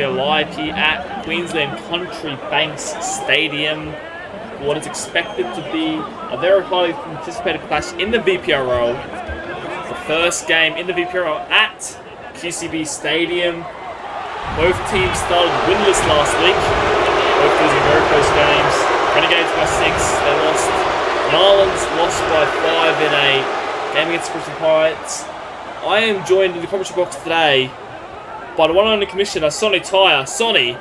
We're live here at Queensland Country Banks Stadium. What is expected to be a very highly anticipated clash in the VPRL. The first game in the VPRL at QCB Stadium. Both teams started winless last week. Both losing very close games. Renegades by 6, they lost. Marlins lost by 5 in a game against the Pirates. I am joined in the commentary box today by the one and only commissioner, Sonny Tyre. Sonny,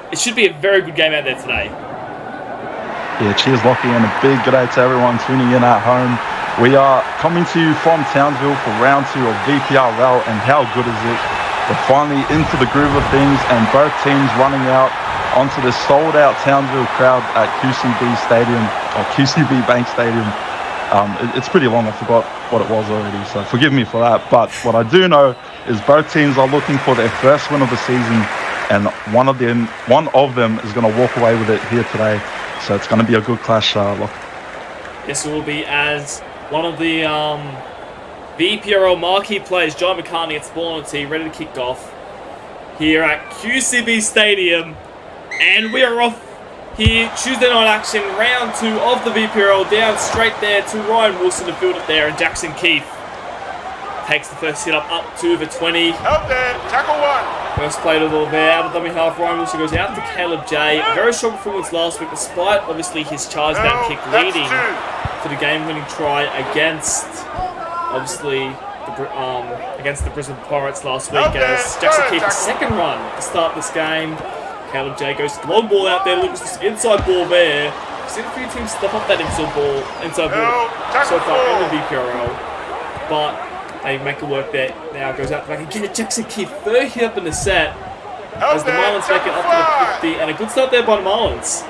it should be a very good game out there today. Yeah, cheers Lockie, and a big good day to everyone tuning in at home. We are coming to you from Townsville for round 2 of VPRL, and how good is it? We're finally into the groove of things, and both teams running out onto the sold-out Townsville crowd at QCB Stadium, or QCB Bank Stadium. It's pretty long, I forgot what it was already, so forgive me for that. But what I do know is both teams are looking for their first win of the season, and one of them is going to walk away with it here today. So it's going to be a good clash, Lock. This will be as one of the VPRL marquee players, John McCartney, gets the ball on the tee, ready to kick off here at QCB Stadium. And we are off here, Tuesday night action, round 2 of the VPRL, down straight there to Ryan Wilson to field it there, and Jackson Keefe takes the first hit up to the 20. Out there, tackle 1. First play to the ball there, out of the dummy half, Ryan Wilson goes out to Caleb J. Very strong performance last week, despite obviously his charge down kick leading to the game-winning try against, obviously, against the Brisbane Pirates last week, as Jackson Keefe's second run to start this game. Caleb J goes to the long ball out there, looks this inside ball there. We've seen a few teams step up that inside ball so far in the VPRL, but they make it work there. Now goes out back again at Jackson Keefe, third hit up in the set, as the Marlins make it up to the 50, and a good start there by the Marlins.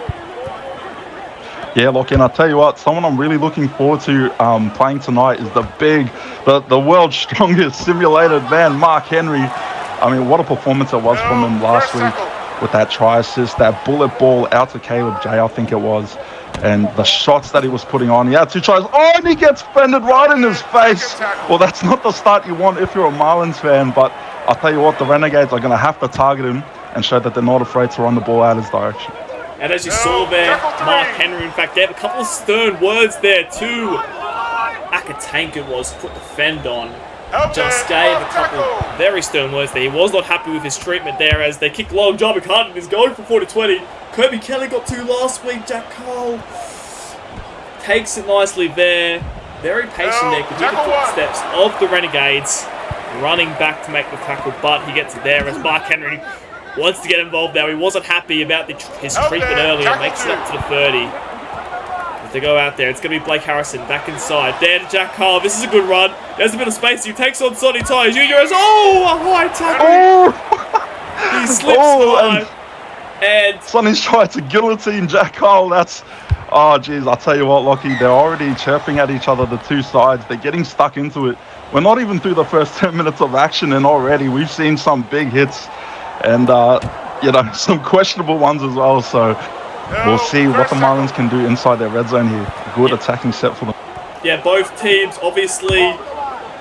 Yeah, look, and I'll tell you what, someone I'm really looking forward to playing tonight is the world's strongest simulated man, Mark Henry. I mean, what a performance it was from him last week with that try assist, that bullet ball out to Caleb J, I think it was, and the shots that he was putting on. He had 2 tries. Oh, and he gets fended right in his face. Well, that's not the start you want if you're a Marlins fan, but I'll tell you what, the Renegades are going to have to target him and show that they're not afraid to run the ball out his direction. And as you saw there, Mark Henry, in fact, gave a couple of stern words there to Akatank, it was, put the fend on. Just gave a couple very stern words there. He was not happy with his treatment there as they kick long. John McCartney is going for 40-20. Kirby Kelly got 2 last week. Jack Cole takes it nicely there. Very patient there. Could hear the footsteps of the Renegades running back to make the tackle, but he gets it there as Mark Henry wants to get involved now. He wasn't happy about his treatment earlier. Makes it up to the 30. They go out there. It's going to be Blake Harrison back inside. There to Jack Carl. This is a good run. There's a bit of space. He takes on Sonny Tyre Jr. Oh, a high tackle. Oh. He slips high. And Sonny's tried to guillotine Jack Carl. Oh, geez. I'll tell you what, Lockie. They're already chirping at each other, the two sides. They're getting stuck into it. We're not even through the first 10 minutes of action, and already we've seen some big hits and, some questionable ones as well. So we'll see what the Marlins can do inside their red zone here. Good attacking set for them. Yeah, both teams obviously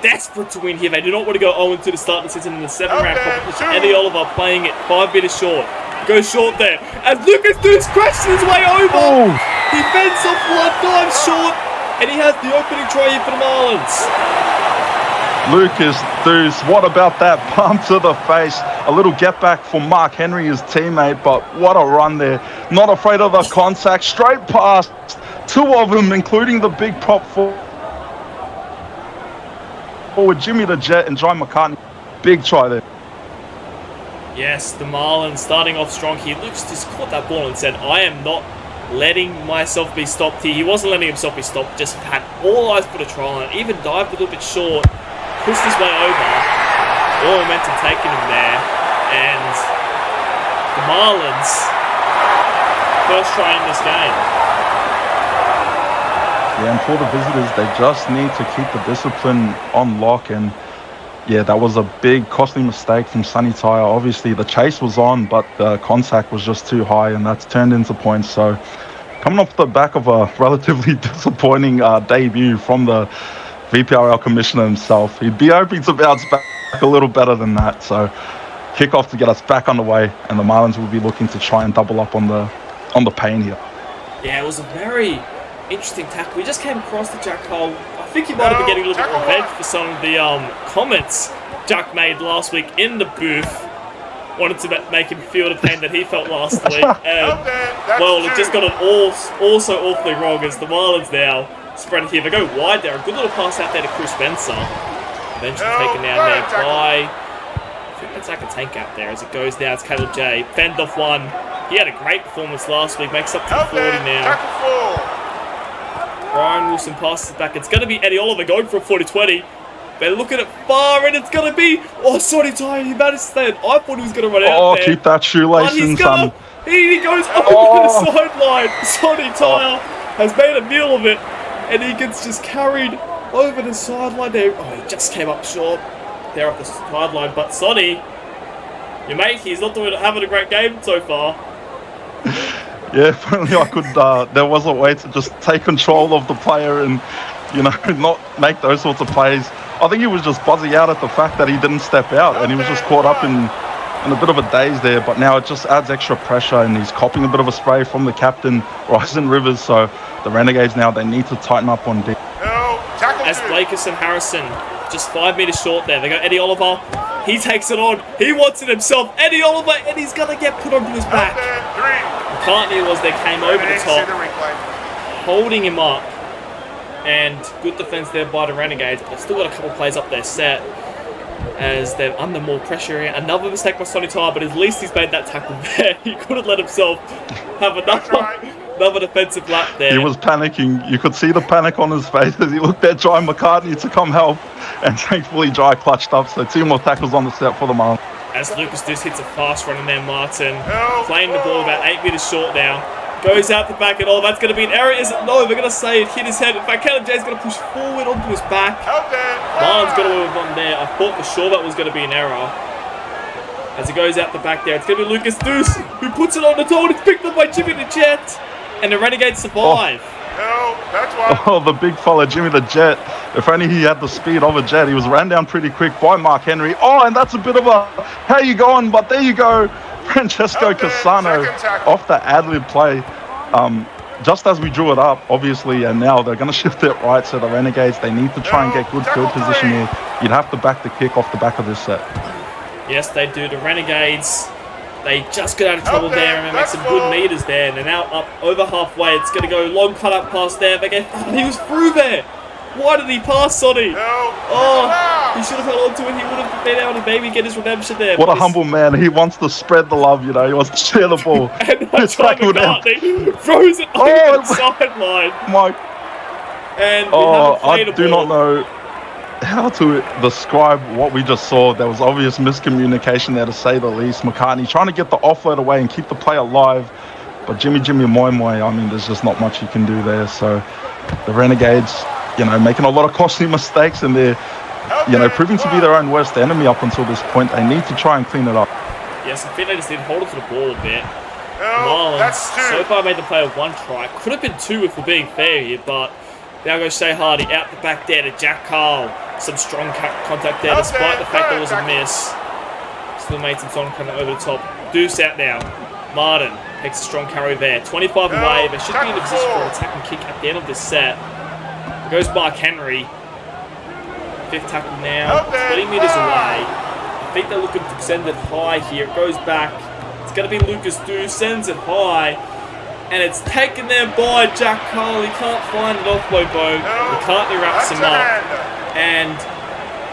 desperate to win here. They do not want to go 0-2 to start the season in the 7th-round competition. Eddie Oliver playing it 5 meters short. Goes short there. As Lucas Deuce crashes his way over. Oh. He fends off 1 dive short. And he has the opening try here for the Marlins. Lucas Deuce, what about that bump to the face? A little get back for Mark Henry, his teammate, but what a run there. Not afraid of the contact, straight past 2 of them, including the big prop forward Jimmy the Jet and John McCartney. Big try there. Yes, the Marlins starting off strong here. Lucas just caught that ball and said, I am not letting myself be stopped here. He wasn't letting himself be stopped, just had all eyes for the try line, even dived a little bit short, pushed his way over, all momentum taking him there, and the Marlins first try in this game. Yeah, and for the visitors, they just need to keep the discipline on lock, and yeah, that was a big costly mistake from Sonny Tyre. Obviously the chase was on, but the contact was just too high, and that's turned into points. So coming off the back of a relatively disappointing debut from the VPRL commissioner himself, he'd be hoping to bounce back a little better than that. So kickoff to get us back underway, and the Marlins will be looking to try and double up on the pain here. Yeah, it was a very interesting tackle. We just came across the Jack Cole. I think he might have been getting a little bit of revenge for some of the comments Jack made last week in the booth. Wanted to make him feel the pain that he felt last week. And, well, it just got it all so awfully wrong as the Marlins now spread here. They go wide there. A good little pass out there to Chris Spencer. Eventually taken down there by... I think that's like a tank out there as it goes down. It's Caleb J. Fend off one. He had a great performance last week. Makes up to 40 now. Brian Wilson passes it back. It's going to be Eddie Oliver going for a 40-20. They're looking at far, and it's going to be... Oh, sorry, Ty. He managed to stay. I thought he was going to run out there. Oh, keep that shoelace in, son. He goes over the sideline. Sonny Tyler has made a meal of it, and he gets just carried over the sideline there. Oh, he just came up short there off the sideline. But Sonny, your mate, he's not having a great game so far. Yeah, if only I could. There was a way to just take control of the player and, not make those sorts of plays. I think he was just buzzing out at the fact that he didn't step out, and he was just caught up in a bit of a daze there. But now it just adds extra pressure, and he's copping a bit of a spray from the captain, Ryson Rivers. So the Renegades now, they need to tighten up on D. As Blakis and Harrison just 5 meters short there. They go Eddie Oliver. He takes it on. He wants it himself. Eddie Oliver, and he's going to get put onto his back. McCartney was there, came over the top, holding him up. And good defense there by the Renegades. They've still got a couple plays up their set as they're under more pressure here. Another mistake by Sonny Tyler, but at least he's made that tackle there. He couldn't let himself have another defensive lap there. He was panicking. You could see the panic on his face as he looked at Jai McCartney to come help. And thankfully, Jai clutched up. So 2 more tackles on the set for the Marlins. As Lucas Deuce hits a fast run in there, Martin. Playing the ball about 8 meters short now. Goes out the back and all. That's going to be an error, is it? No, they're going to say it hit his head. In fact, Caleb J's going to push forward onto his back. Marlins got away with one there. I thought for sure that was going to be an error. As it goes out the back there, it's going to be Lucas Deuce who puts it on the toe. It's picked up by Jimmy the Jet. And the Renegades survive. Oh, the big fella, Jimmy the Jet. If only he had the speed of a jet. He was ran down pretty quick by Mark Henry. Oh, and that's a bit of a, how you going? But there you go. Francesco Cassano off the ad-lib play. Just as we drew it up, obviously, and now they're going to shift it right. So the Renegades, they need to try and get good field position here. You'd have to back the kick off the back of this set. Yes, they do. The Renegades, they just got out of trouble there and they make some good meters there. And they're now up over halfway. It's going to go long cut up past there. They get, he was through there. Why did he pass, Sonny? Oh, he should have held on to it. He would have been able to maybe get his redemption there. What a humble man. He wants to spread the love, He wants to share the ball. And McCartney throws it over the sideline. And I do not know how to describe what we just saw. There was obvious miscommunication there, to say the least. McCartney trying to get the offload away and keep the play alive. But Jimmy Moi, there's just not much you can do there. So the Renegades, making a lot of costly mistakes, and they're, proving to be their own worst enemy up until this point. They need to try and clean it up. Yes, I think they just did hold it to the ball a bit. Marlins so far made the play of 1 try. Could have been 2 if we're being fair here, but now goes Shea Hardy out the back there to Jack Carl. Some strong contact there, despite the fact there was a miss. Still made some strong contact over the top. Deuce out now. Martin takes a strong carry there. 25 away. They should be in a position for an attack and kick at the end of this set. Goes Mark Henry. 5th tackle now. 20 meters away. I think they're looking to send it high here. It goes back. It's going to be Lucas Deuce. Sends it high. And it's taken there by Jack Carl. He can't find an offload boat. McCartney wraps him up. And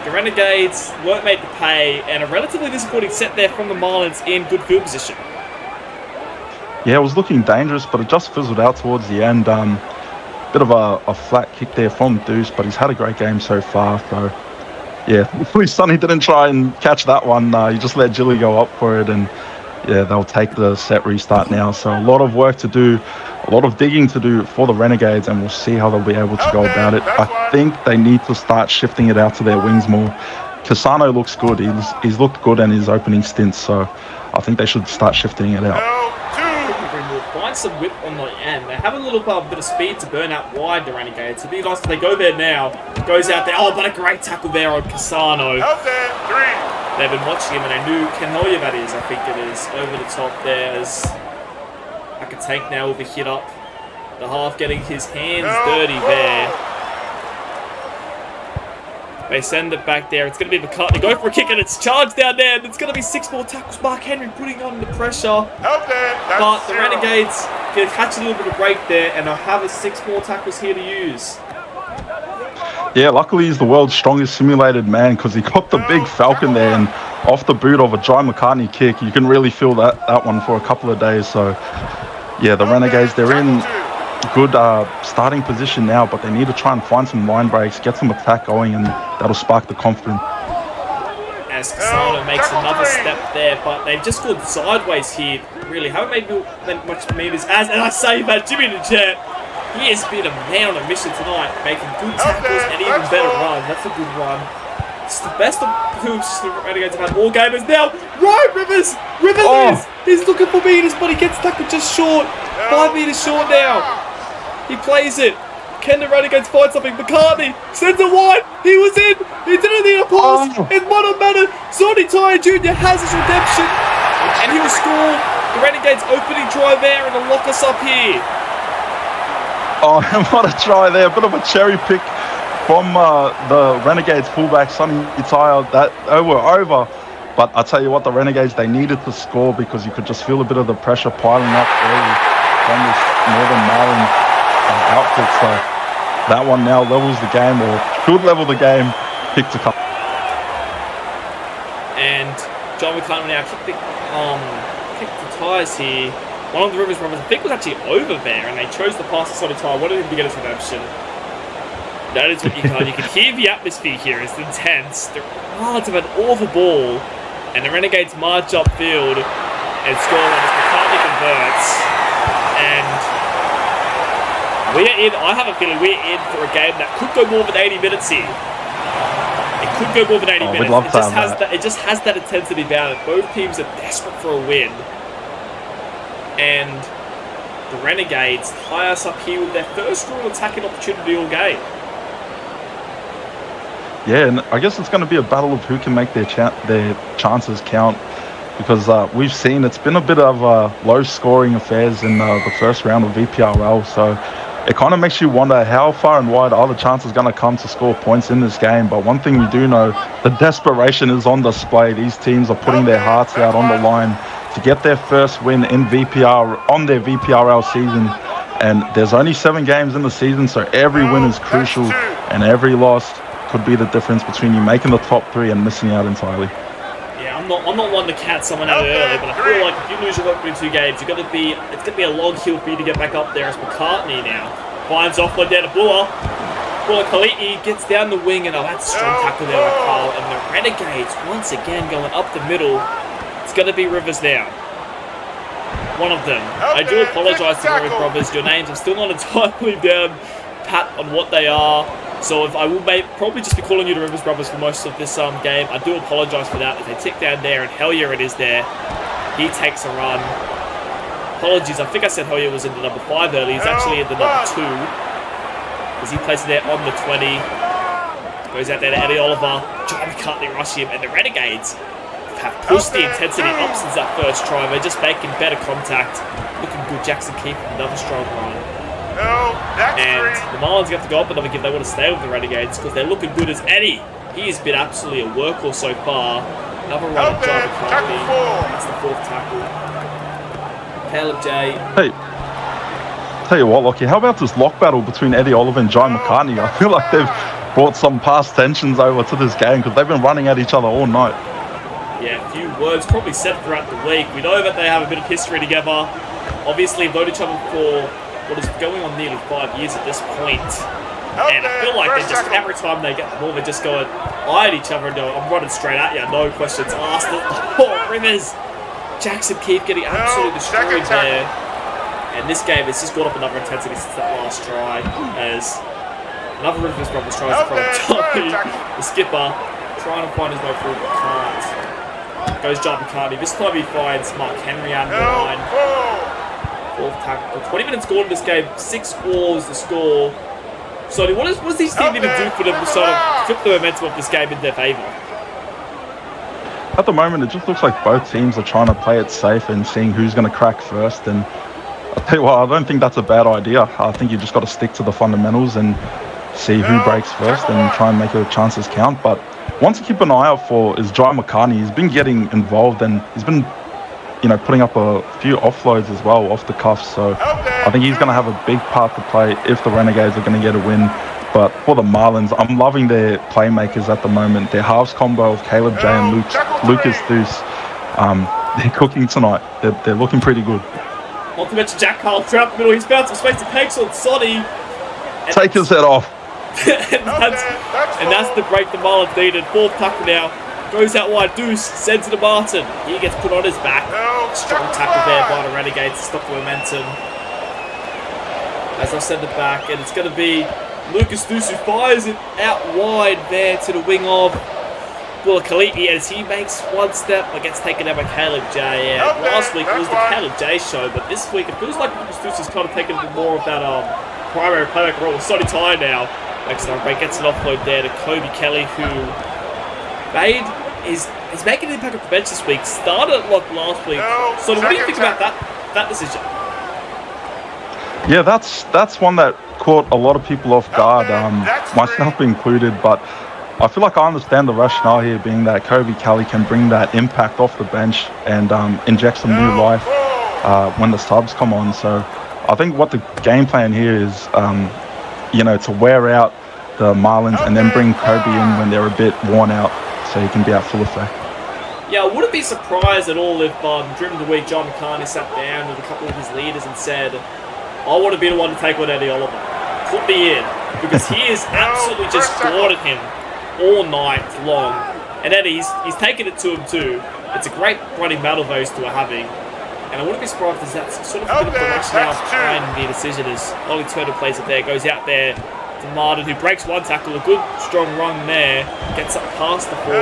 the Renegades weren't made to pay. And a relatively disappointing set there from the Marlins in good field position. Yeah, it was looking dangerous, but it just fizzled out towards the end. Bit of a flat kick there from Deuce, but he's had a great game so far. So, yeah, hopefully Sonny didn't try and catch that one. He just let Jilly go up for it, and yeah, they'll take the set restart now. So a lot of work to do, a lot of digging to do for the Renegades, and we'll see how they'll be able to go about it. I think they need to start shifting it out to their wings more. Cassano looks good. He's looked good in his opening stints, so I think they should start shifting it out. Find some whip on the end. They have a little bit of speed to burn out wide, the Renegades. It'd be nice if they go there now. Goes out there. Oh, but a great tackle there on Cassano. they've been watching him, and I knew Ken Hellier, that is, I think it is, over the top there as Akatank now with a hit up. The half getting his hands dirty there. They send it back there. It's going to be McCartney. Go for a kick, and it's charged down there. And it's going to be 6 more tackles. Mark Henry putting on the pressure. But the Renegades can catch a little bit of break there, and they'll have 6 more tackles here to use. Yeah, luckily he's the world's strongest simulated man because he got the big falcon there, and off the boot of a Jai McCartney kick, you can really feel that one for a couple of days. So, yeah, the Renegades, they're in good starting position now, but they need to try and find some line breaks, get some attack going, and that'll spark the confidence. As Casano makes another step there, but they've just gone sideways here. Really haven't made much meters. And I say that Jimmy the Jet, he has been a man on a mission tonight, making good tackles and even better runs. That's a good run. It's the best of hoops the Renegades have had all gamers. Now, right, Rivers is. He's looking for meters, but he gets tackled just short. 5 meters short now. He plays it. Can the Renegades find something? McCartney sends it wide. He was in. He didn't need a pass. It's one matter. Sonny Tyre Jr. has his redemption, and he will score the Renegades' opening try there and lock us up here. Oh, what a try there. A bit of a cherry pick from the Renegades fullback, Sonny Tyre. That were over. But I tell you what, the Renegades, they needed to score because you could just feel a bit of the pressure piling up early from this Northern Marlins outfit. So that one now levels the game, or could level the game. Pick to come. And John McCartney now kicked the tyres here. One of the Rivers brothers, I think, was actually over there, and they chose to pass to Sonny Tyre. Wanted him to get his redemption. That is what you can. You can hear the atmosphere here. It's intense. The Marlins have an awful ball, and the Renegades march upfield and score when McCartney converts. And we are in. I have a feeling we're in for a game that could go more than 80 minutes here. It could go more than 80 minutes. It just has that intensity about it. Both teams are desperate for a win. And the Renegades tie us up here with their first real attacking opportunity all game. Yeah, and I guess it's going to be a battle of who can make their chances count, because we've seen it's been a bit of low-scoring affairs in the first round of VPRL, so it kind of makes you wonder how far and wide are the chances going to come to score points in this game. But one thing we do know, the desperation is on display. These teams are putting their hearts out on the line to get their first win in on their VPRL season. And there's only 7 games in the season, so every win is crucial, and every loss could be the difference between you making the top 3 and missing out entirely. Yeah, I'm not one to count someone out early, but I feel like if you lose your opening 2 games, it's gonna be a long hill for you to get back up there. As McCartney now finds offload down to Buller. Buller Kaliti gets down the wing, and that's a strong tackle there by Carl. And the Renegades once again going up the middle. It's gonna be Rivers now. One of them. I do apologise to the Rivers brothers. Your names, I'm still not entirely down pat on what they are. So if I will probably just be calling you the Rivers brothers for most of this game. I do apologise for that. If they tick down there, and Hellier it is there. He takes a run. Apologies, I think I said Hellier was in the number 5 early. He's actually in the number 2. Because he plays there on the 20. Goes out there to Eddie Oliver. Jai McCartney rush him, and the Renegades have pushed the intensity up since that first try. They're just making better contact. Looking good. Jackson Keefe, another strong run. And the Marlins have to go up another give. They want to stay with the Renegades because they're looking good as Eddie. He has been absolutely a workhorse so far. Another run of Jai McCartney. That's the 4th tackle. Caleb J. Hey, tell you what, Lockie, how about this lock battle between Eddie Oliver and Jai McCartney? I feel like they've brought some past tensions over to this game because they've been running at each other all night. Yeah, a few words probably said throughout the week. We know that they have a bit of history together. Obviously, known each other for what is going on nearly 5 years at this point. And I feel like they just, every time they get the ball, they just go and eye at each other and go, I'm running straight at you, no questions asked. Oh, Rivers! Jackson Keefe getting absolutely destroyed there. And this game has just got up another intensity since that last try, as another Rivers brothers tries to throw Tommy, the skipper, trying to find his way through, but can't. Goes Jai McCartney. This time he finds Mark Henry out of the line. 4th tackle. 20 minutes gone in this game. 6 balls to score. So what does these teams need to do for them to sort of flip the momentum of this game in their favour? at the moment, it just looks like both teams are trying to play it safe and seeing who's going to crack first. And I'll tell you what, I don't think that's a bad idea. I think you just got to stick to the fundamentals and see who breaks first and try and make your chances count. But one to keep an eye out for is Jai McCartney. He's been getting involved and he's been, putting up a few offloads as well off the cuff. So I think he's going to have a big part to play if the Renegades are going to get a win. But for the Marlins, I'm loving their playmakers at the moment. Their halves combo of Caleb J and Lucas Deuce. They're cooking tonight. They're looking pretty good. Not to mention Jack Carl throughout the middle. He's bounced some space to Pegs on Sonny. Take his head off. and that's the break the Marlins needed. Fourth tackle now. Goes out wide. Deuce sends it to Martin. He gets put on his back. Strong tackle there by the Renegades to stop the momentum. As I send it back, and it's going to be Lucas Deuce who fires it out wide there to the wing of Kaliti as he makes one step but gets taken out by Caleb J. Yeah, last week it was the Caleb J show, but this week it feels like Lucas Deuce has kind of taken a bit more of that primary playmaker role. Sonny Ty now makes an break, gets an offload there to Kobe Kelly, who is making an impact on the bench this week. Started like last week. So what do you think about that decision? Yeah, that's one that caught a lot of people off guard, myself included. But I feel like I understand the rationale here, being that Kobe Kelly can bring that impact off the bench and inject some new life when the subs come on. So I think what the game plan here is, to wear out the Marlins and then bring Kobe in when they're a bit worn out, so he can be at full effect. Yeah, I wouldn't be surprised at all if during the week John McCartney sat down with a couple of his leaders and said, I want to be the one to take on Eddie Oliver. Put me in. Because he is absolutely just scored at him all night long. And Eddie, he's taken it to him too. It's a great running battle those two are having. And I wouldn't be surprised if that's sort of a bit of the rationale behind the decision as Ollie Turner plays it there, goes out there to Martin, who breaks one tackle, a good strong run there, gets up past the 40.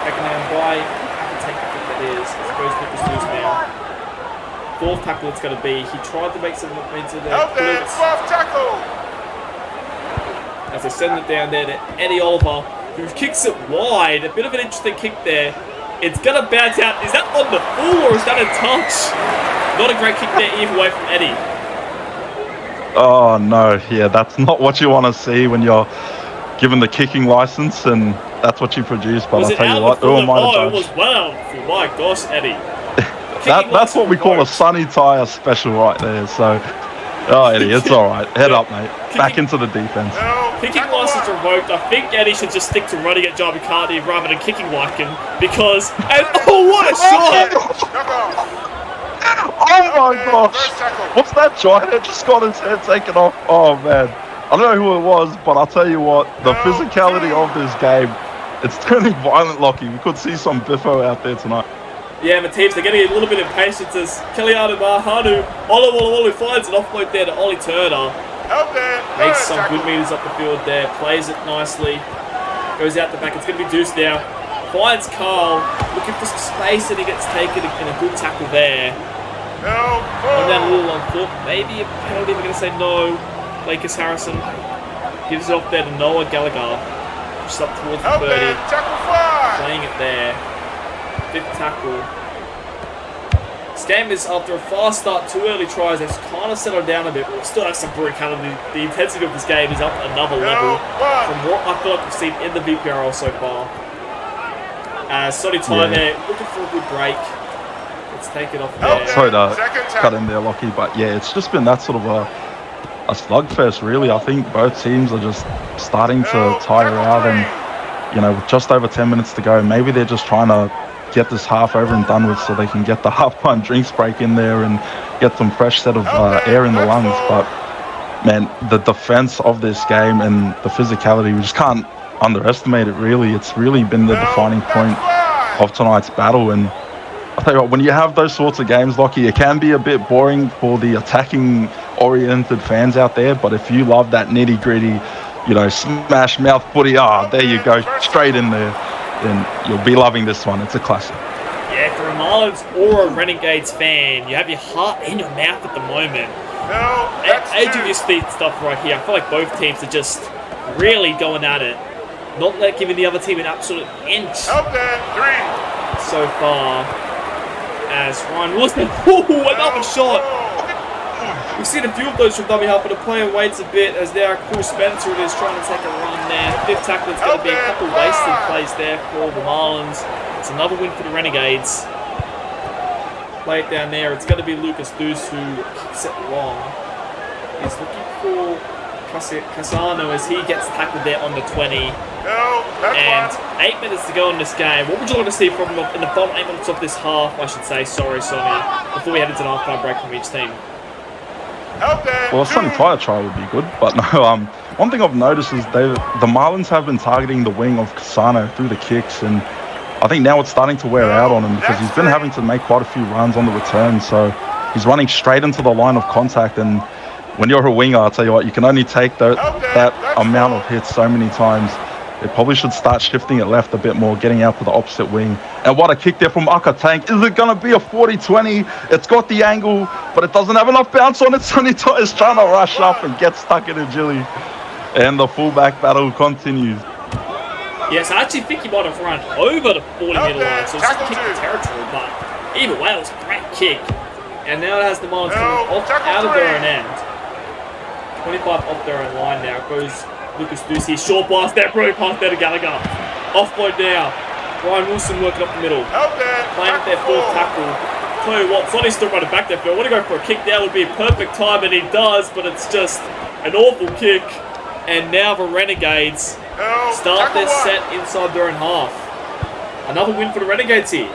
Taken down by, I can take it that is, as it goes with the Stews now. Fourth tackle it's going to be. He tried to make some into the blitz. As they send it down there to Eddie Oliver, who kicks it wide. A bit of an interesting kick there. It's going to bounce out. Is that on the full or is that a touch? Not a great kick there either way from Eddie. Oh no, yeah, that's not what you want to see when you're given the kicking license and that's what you produce. But I'll tell you what, who am I to judge? It was well. My gosh, Eddie. That's what we call a Sonny Tyre special right there. So, Eddie, it's all right. Head up, mate. Back into the defense. Kicking license revoked. I think Eddie should just stick to running at John McCartney rather than kicking like him because. What a shot! Oh my gosh! What's that giant that just got his head taken off? Oh man, I don't know who it was, but I'll tell you what, the physicality of this game, it's turning violent, Lockie. We could see some biffo out there tonight. Yeah, the teams, they're getting a little bit impatient as Kelianu Mahanu, Olu finds an offload there to Ollie Turner. Makes some good meters up the field there, plays it nicely, goes out the back, it's going to be Deuce now. Finds Carl, looking for some space and he gets taken in a good tackle there. One down a little on foot, maybe a penalty, we're going to say no. Lakers Harrison gives it off there to Noah Gallagher. Just up towards the 30, playing it there. Fifth tackle. This game is after a fast start, 2 early tries, it's kind of settled down a bit, but we still have some brutality. The intensity of this game is up another level from what I feel like we've seen in the VPRL so far. Sonny Ty there, looking for a good break. Let's take it off there. Sorry to cut in there, Lockie, but yeah, it's just been that sort of a slugfest, really. I think both teams are just starting to tire out and, with just over 10 minutes to go, maybe they're just trying to get this half over and done with so they can get the half-time drinks break in there and get some fresh set of air in the lungs. But, man, the defense of this game and the physicality, we just can't underestimate it, really. It's really been the defining point of tonight's battle. And I'll tell you what, when you have those sorts of games, Lockie, it can be a bit boring for the attacking-oriented fans out there. But if you love that nitty-gritty, smash mouth footy, there you go, straight in there, then you'll be loving this one. It's a classic. Yeah, if you're a Marlins or a Renegades fan, you have your heart in your mouth at the moment. Age of your feet stuff right here. I feel like both teams are just really going at it. not giving the other team an absolute inch Help there. 3. so far. As Ryan Wilson, another shot. We've seen a few of those from dummy half, but the player waits a bit as there Chris Spencer is trying to take a run there. Fifth tackle, it's going to be a couple wasted plays there for the Marlins. It's another win for the Renegades. Play it down there. It's going to be Lucas Deuce who kicks it long. He's looking for Casano as he gets tackled there on the 20. And 8 minutes to go in this game. What would you like to see from in the final 8 minutes of this half, I should say, sorry, Sonny, before we head into the half-time break from each team? Well, a Sonny Tyler try would be good, but no, one thing I've noticed is the Marlins have been targeting the wing of Casano through the kicks, and I think now it's starting to wear out on him because he's been having to make quite a few runs on the return, so he's running straight into the line of contact, and when you're a winger, I'll tell you what, you can only take that amount of hits so many times. They probably should start shifting it left a bit more, getting out to the opposite wing. And what a kick there from Akatank. Is it going to be a 40-20? It's got the angle, but it doesn't have enough bounce on it. Sonny is trying to rush up and get stuck in a jilly. And the fullback battle continues. Yes, I actually think he might have run over the 40-meter line, so it's just kicked the territory. But either way, it was a great kick. And now it has the Marlins coming off out of their own end. 25 off their own line now. It goes Lucas Deuce here. Short blast there. Brilliant pass there to Gallagher. Offload now. Ryan Wilson working up the middle. Playing with their fourth tackle. Tell you what, Sonny's still running back there. If I want to go for a kick now, would be a perfect time, and he does, but it's just an awful kick. And now the Renegades start their set inside their own half. Another win for the Renegades here.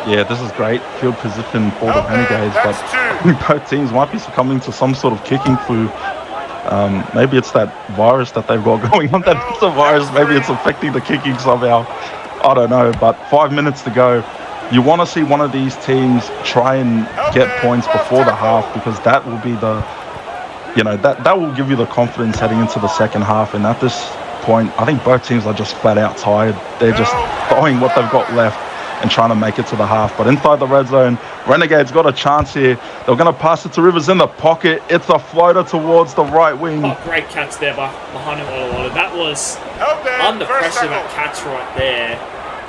Yeah, this is great field position for the Renegades, but I think both teams might be succumbing to some sort of kicking flu. Maybe it's that virus that they've got going on. That's a virus. Maybe it's affecting the kicking somehow. I don't know, but 5 minutes to go. You want to see one of these teams try and get points before the half, because that will be the, that will give you the confidence heading into the second half. And at this point, I think both teams are just flat out tired. They're just throwing what they've got left and trying to make it to the half. But inside the red zone, Renegades got a chance here. They're going to pass it to Rivers in the pocket. It's a floater towards the right wing. Oh, great catch there by behind him. That was under pressure, that catch right there.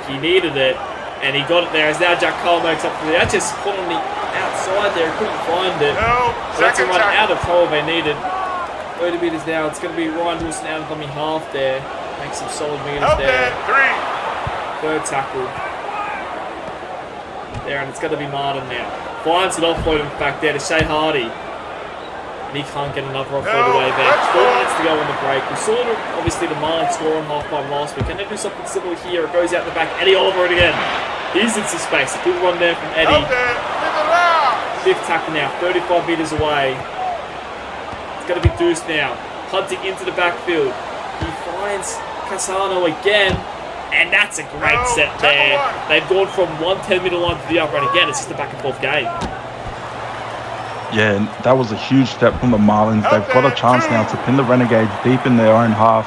He needed it, and he got it there. As now Jack Cole makes up for it. That just put on the outside there. Couldn't find it. So that's a run out of trouble they needed. 30 metres now. It's going to be Ryan Wilson out of dummy half there. Makes some solid meters there. Third tackle. There, and it's going to be Martin now. Finds an offload, in fact, there to Shea Hardy. And he can't get another offload away there. 4 minutes to go on the break. We saw, obviously, the Marlins score on half-time last week. Can they do something similar here? It goes out the back. Eddie Oliver again. He's in some space. A good run there from Eddie. Fifth tackle now, 35 metres away. It's going to be Deuce now. Hunting into the backfield. He finds Casano again. And that's a great set there. They've gone from one 10-meter line to the other, and again, it's just a back-and-forth game. Yeah, and that was a huge step from the Marlins. They've got a chance now to pin the Renegades deep in their own half.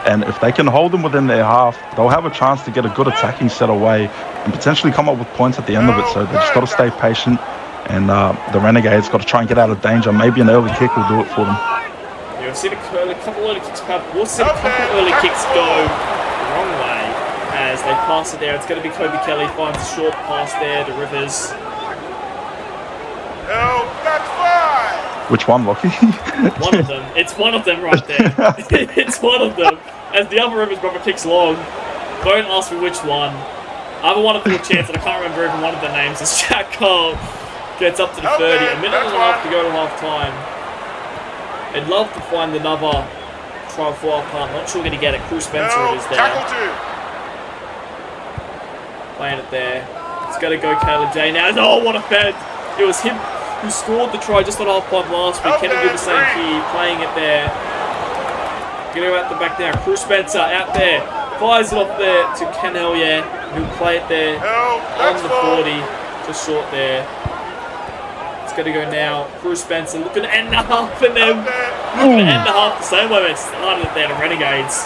And if they can hold them within their half, they'll have a chance to get a good attacking set away and potentially come up with points at the end of it. So they just got to stay patient. And the Renegades got to try and get out of danger. Maybe an early kick will do it for them. Yeah, we've seen a couple early kicks, we'll see a couple early kicks go the wrong way. As they pass it there, it's going to be Kobe Kelly, finds a short pass there to Rivers. Which one, Lockie? One of them. It's one of them right there. It's one of them. As the other Rivers brother kicks long. Don't ask me which one. I have a wonderful chance, and I can't remember even one of the names. As Jack Cole gets up to the 30. A minute and a half to go to half time. I'd love to find another try for half time. Not sure we're going to get it. Cruz Spencer is there. Playing it there. It's going to go Caleb J now. Oh, what a fed. It was him who scored the try just on half-time last week. Can he do the same here? Playing it there. Get her out the back now. Cruz Spencer out there. Fires it off there to Ken Hellier, who'll play it there on the 40. Just short there. It's going to go now. Cruz Spencer looking to end the half, and then looking to end the half the same way they started it there, the Renegades.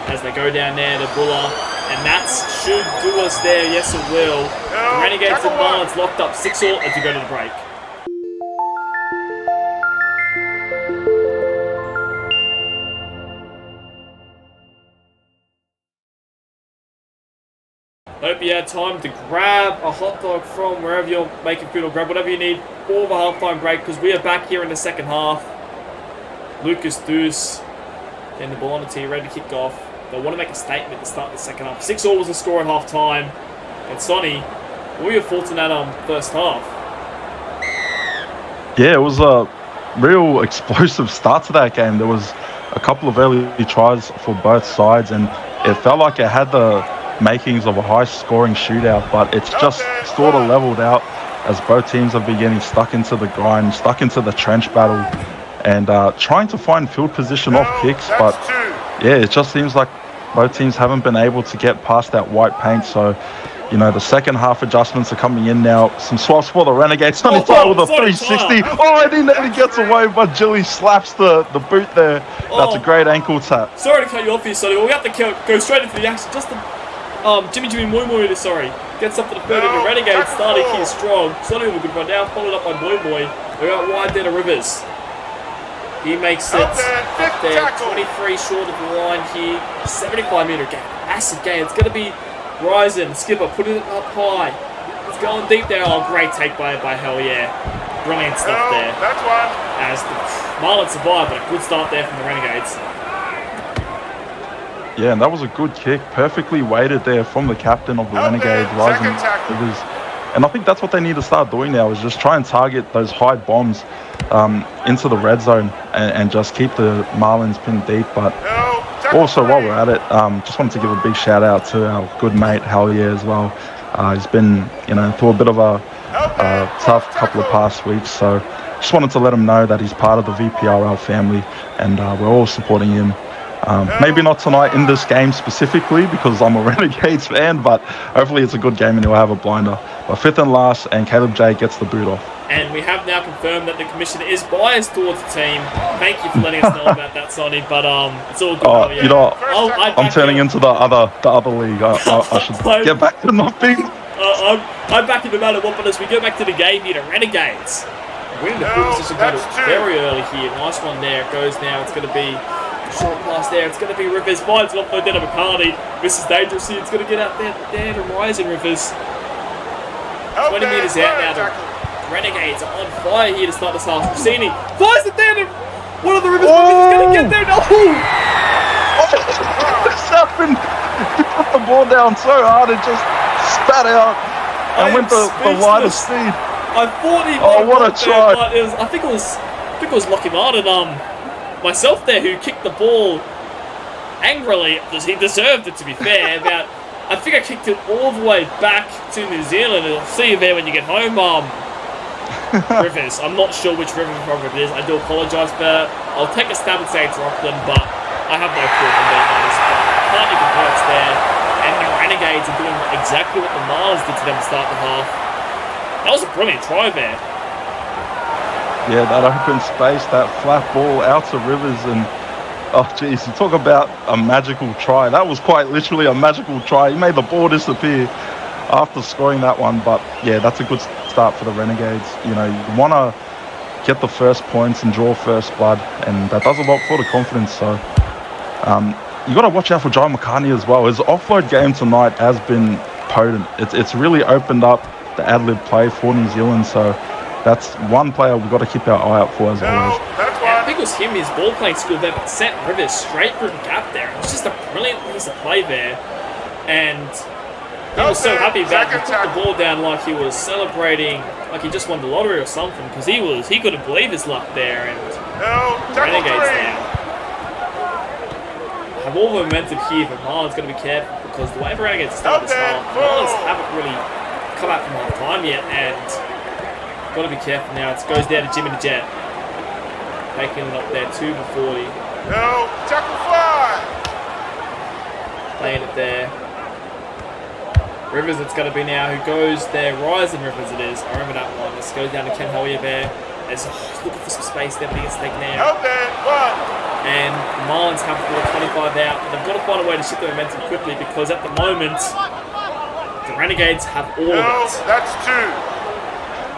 As they go down there to Buller, and that should do us there. Yes, it will. The Renegades and Marlins locked up 6-all as we go to the break. Hope you had time to grab a hot dog from wherever you're making food or grab whatever you need for the halftime break because we are back here in the second half. Lucas Deuce and the ball on the tee, ready to kick off. They want to make a statement to start the second half. 6-all was the score at halftime. And Sonny, what were your thoughts on that first half? Yeah, it was a real explosive start to that game. There was a couple of early tries for both sides, and it felt like it had the makings of a high-scoring shootout, but it's just sort of leveled out as both teams have been getting stuck into the grind, stuck into the trench battle, and trying to find field position off kicks. But yeah, it just seems like both teams haven't been able to get past that white paint. So, you know, the second half adjustments are coming in now. Some swaps for the Renegades. Sonny Tyler with a 360. Oh, and he gets away, but Jilly slaps the boot there. That's a great ankle tap. Sorry to cut you off here, Sonny. We have to go straight into the action. Just the Jimmy Moy Moy, gets up to the third of the Renegades, starting here strong. Sonny with a good run down, followed up by Moy Moy. We got wide there to Rivers. He makes it up there, 23 short of the line here, 75-metre gain, massive gain. It's going to be Ryzen, skipper, putting it up high. It's going deep there. Oh, great take by Hell Yeah. Brilliant stuff there. That's one. As the Marlins survive, but a good start there from the Renegades. Yeah, and that was a good kick, perfectly weighted there from the captain of the Renegades, Ryzen. And I think that's what they need to start doing now, is just try and target those high bombs into the red zone and just keep the Marlins pinned deep. But also, while we're at it, just wanted to give a big shout out to our good mate Hell Yeah as well. He's been, through a bit of a tough couple of past weeks, so just wanted to let him know that he's part of the VPRL family, and we're all supporting him. Maybe not tonight in this game specifically because I'm a Renegades fan, but hopefully it's a good game and he'll have a blinder. But fifth and last, and Caleb J gets the boot off. And we have now confirmed that the commissioner is biased towards the team. Thank you for letting us know about that, Sonny. But it's all good. I'm turning into the other league. I should get back to not being. I'm back in no matter what. But as we go back to the game here, the Renegades winning the field position battle very early here. Nice one there. It goes now. It's going to be a short pass there. It's going to be Rivers. Finds it off by Denner McCartney. This is dangerous here. It's going to get out there to Rising Rivers. 20 metres out now. The Renegades are on fire here to start this half. Rossini fires it down to one of the Rivers boys is going to get there. No! What's happened? He put the ball down so hard it just spat out and went the line of speed. I thought he what a try! But I think it was Lockie Martin, myself there, who kicked the ball angrily. He deserved it, to be fair. I think I kicked it all the way back to New Zealand. I'll see you there when you get home, Rivers. I'm not sure which river it is. I do apologise, but I'll take a stab and say it's Rockland, but I have no clue from being honest. But Carney converts there, and the Renegades are doing exactly what the Marlins did to them to start the half. That was a brilliant try there. Yeah, that open space, that flat ball out to Rivers, and oh geez, you talk about a magical try. That was quite literally a magical try. He made the ball disappear after scoring that one. But yeah, that's a good start for the Renegades. You want to get the first points and draw first blood, and that does a lot for the confidence. So you got to watch out for John McCartney as well. His offload game tonight has been potent. It's really opened up the ad-lib play for New Zealand. So that's one player we've got to keep our eye out for as always. I think it was him, his ball playing skill there, but sent Rivers straight through the gap there. It was just a brilliant piece of play there. And he was so happy about it. He took the ball down like he was celebrating, like he just won the lottery or something, because he couldn't believe his luck there. And Renegades now have all the momentum here, but Marlins got to be careful because the way the Renegades start this half, Marlins haven't really come out from half time yet, and got to be careful now. It goes down to Jimmy the Jet. Taking it up there, 2 for 40. No, tackle fly. Playing it there. Rivers, it's going to be now who goes there. Rising Rivers it is. I remember that one. This goes down to Ken Hellier there. Looking for some space there, but he gets taken out. And the Marlins have to put 25 out. But they've got to find a way to shift the momentum quickly because at the moment, the Renegades have all of it. That's 2.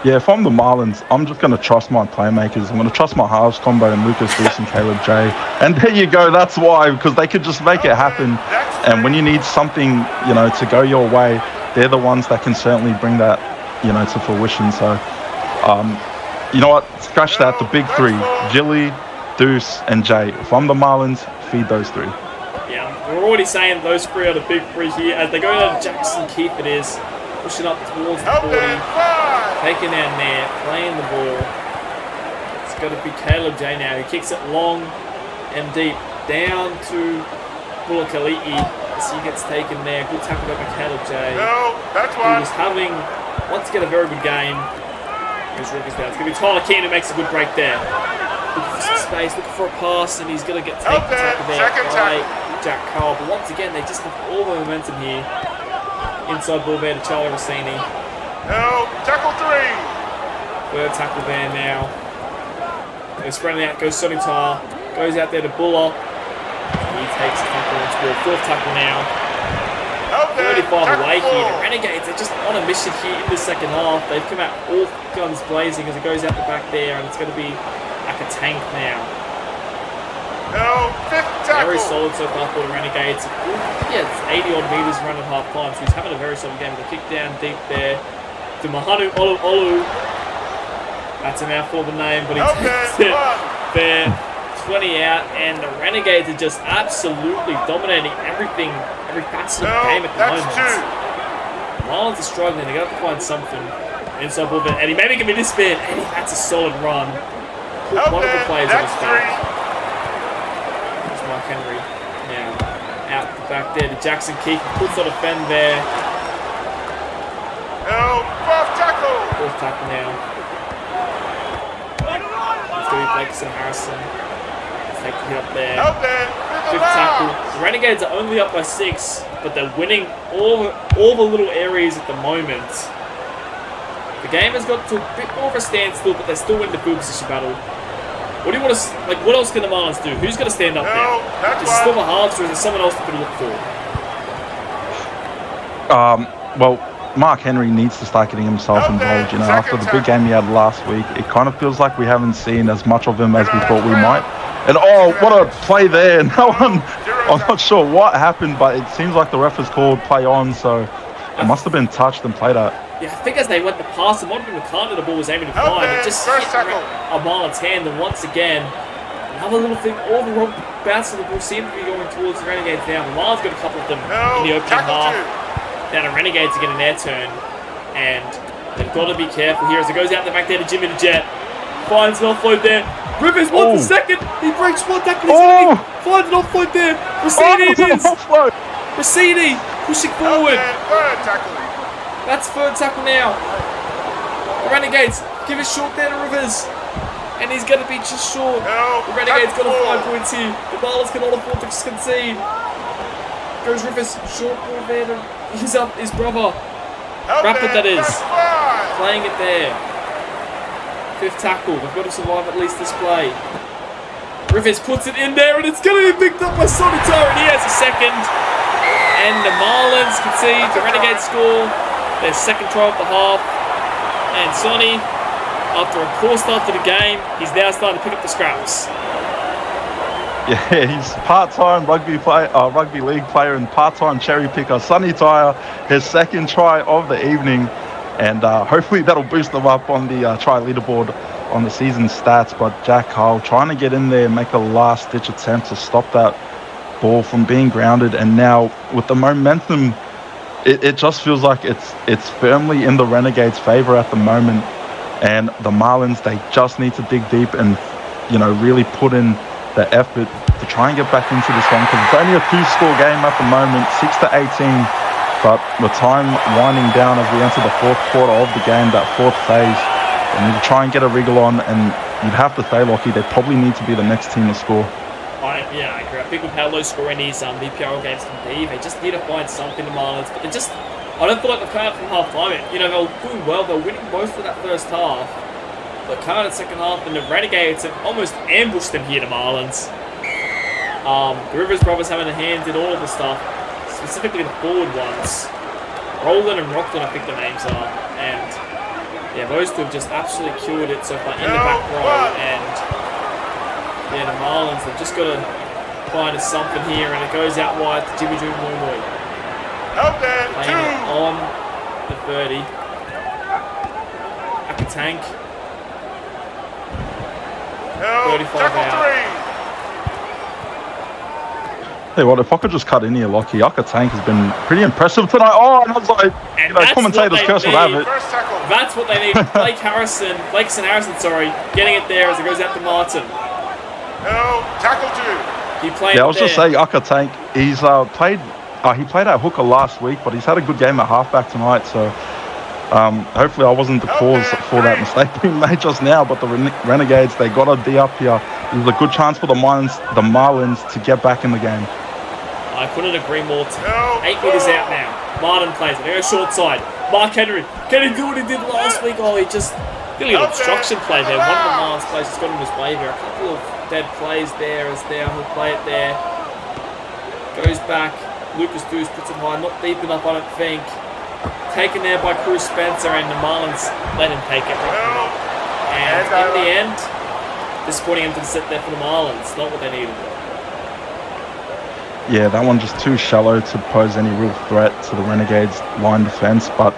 Yeah, if I'm the Marlins, I'm just going to trust my playmakers. I'm going to trust my halves combo and Lucas Reese and Caleb J. And there you go. That's why, because they could just make it happen. And when you need something, to go your way, they're the ones that can certainly bring that, to fruition. So, you know what? Scratch that. The big three, Jilly, Deuce, and Jay. If I'm the Marlins, feed those three. Yeah, we're already saying those three are the big three here. As they go to Jackson Keith, it is. Pushing up towards the 40. Taking down there, playing the ball. It's got to be Caleb J now. He kicks it long and deep down to Bulakali'i as he gets taken there. Good tackle by Caleb J. No, that's He was having, once again, a very good game. His rookies down. It's going to be Tyler Keane who makes a good break there. Looking for some space, looking for a pass, and he's going to get taken tackle there by Jack Carl. But once again, they just have all the momentum here. Inside ball there to Charlie Rossini. No, tackle 3. Third tackle there now. They're spreading out, goes Sonny Tar. Goes out there to Buller. He takes a tackle and score. Fourth tackle now. 35 away here. The Renegades are just on a mission here in the second half. They've come out all guns blazing as it goes out the back there, and it's going to be like a tank now. No, fifth tackle. Very solid so far for the Renegades. Yeah, it's 80 odd meters run at half time, so he's having a very solid game. The kick down deep there to Mahanu Olu. That's a mouthful of a name, but he takes it there. 20 out, and the Renegades are just absolutely dominating everything, every facet of the game at the moment. Marlins are struggling. They're going to have to find something. Inside ball, Eddie. Maybe it can be this bit. Eddie, that's a solid run. Put one of the players on his back. Mark Henry now out the back there to Jackson Keith. Puts on a fend there. No, fourth tackle. Fourth tackle now. It's going to be Blakeson Harrison. Let's take the hit up there. Fifth tackle. The Renegades are only up by 6, but they're winning all the little areas at the moment. The game has got to a bit more of a standstill, but they're still winning the field position battle. What do you want to what else can the Marlins do? Who's going to stand up now? Is it still the halves, or is there someone else to look for? Well, Mark Henry needs to start getting himself involved. After the big game he had last week, it kind of feels like we haven't seen as much of him as we thought we might. And what a play there! No one, I'm not sure what happened, but it seems like the ref has called play on, so it must have been touched and played at. Yeah, I think as they went to pass, it might have been McCartney the ball was aiming to find. It just hit a Marlins hand, and once again, another little thing, all the wrong bounce of the ball seem to be going towards the Renegades now. The Marlins got a couple of them in the opening half. Now the Renegades are getting their turn, and they've got to be careful here as it goes out the back there to Jimmy the Jet. Finds an offload there. Rivers wants a second. He breaks one tackle. Finds an offload there. Rossini it is. Rossini pushing forward. Third tackle. That's third tackle now. The Renegades give it short there to Rivers. And he's going to be just short. The Renegades got 5 points here. The Marlins cannot afford to concede. Goes Rivers. Short ball there to his brother. Rapid that is. Playing it there. Fifth tackle. They've got to survive at least this play. Rivers puts it in there and it's going to be picked up by Sonito. And he has a second. And the Marlins concede. The Renegades score their second try of the half. And Sonny, after a poor start to the game, he's now starting to pick up the scraps. Yeah, he's part-time rugby league player and part-time cherry picker. Sonny Tyre, his second try of the evening. And hopefully that'll boost them up on the try leaderboard on the season stats. But Jack Carl trying to get in there and make a last-ditch attempt to stop that ball from being grounded. And now with the momentum, it just feels like it's firmly in the Renegades' favor at the moment. And the Marlins, they just need to dig deep and, really put in the effort to try and get back into this one. Because it's only a 2-score game at the moment, 6-18. But with time winding down as we enter the fourth quarter of the game, that fourth phase, they need to try and get a wriggle on. And you'd have to say, Lockie, they probably need to be the next team to score. I agree. I think with how low scoring these VPRL games can be, they just need to find something to Marlins. But I don't feel like they've come out from half time. They were doing well. They were winning most of that first half. But coming out in the second half, and the Renegades have almost ambushed them here to Marlins. The Rivers brothers having a hand in all of the stuff, specifically the forward ones. Roland and Rockland, I think the names are. And Yeah, those two have just absolutely killed it so far in the back row. And yeah, the Marlins have just got to find us something here. And it goes out wide to Jimmy June Moonwood. Playing it on the 30. Tank. 35 out. Hey, what if I could just cut in here, Lockie? Tank has been pretty impressive tonight. Oh, and I was like, and commentators curse would have it. That's what they need. Blake Harrison, getting it there as it goes out to Martin. No, tackle 2. He played. Yeah, I was just saying, Tank. He's played. He played at hooker last week, but he's had a good game at halfback tonight. So hopefully, I wasn't the cause for that mistake being made just now. But the Renegades, they got to be up here. There's a good chance for the Marlins to get back in the game. I couldn't agree more. 8 meters out now. Martin plays it. There goes short side. Mark Henry. Can he do what he did last week? Oh, he just really an obstruction play there. One of the Marlins players has got in his way there. A couple of dead plays there as there. He'll play it there. Goes back. Lucas Dews puts it high. Not deep enough, I don't think. Taken there by Cruz Spencer, and the Marlins let him take it. And in the end, disappointing him to sit there for the Marlins. Not what they needed. Yeah, that one just too shallow to pose any real threat to the Renegades' line defence. But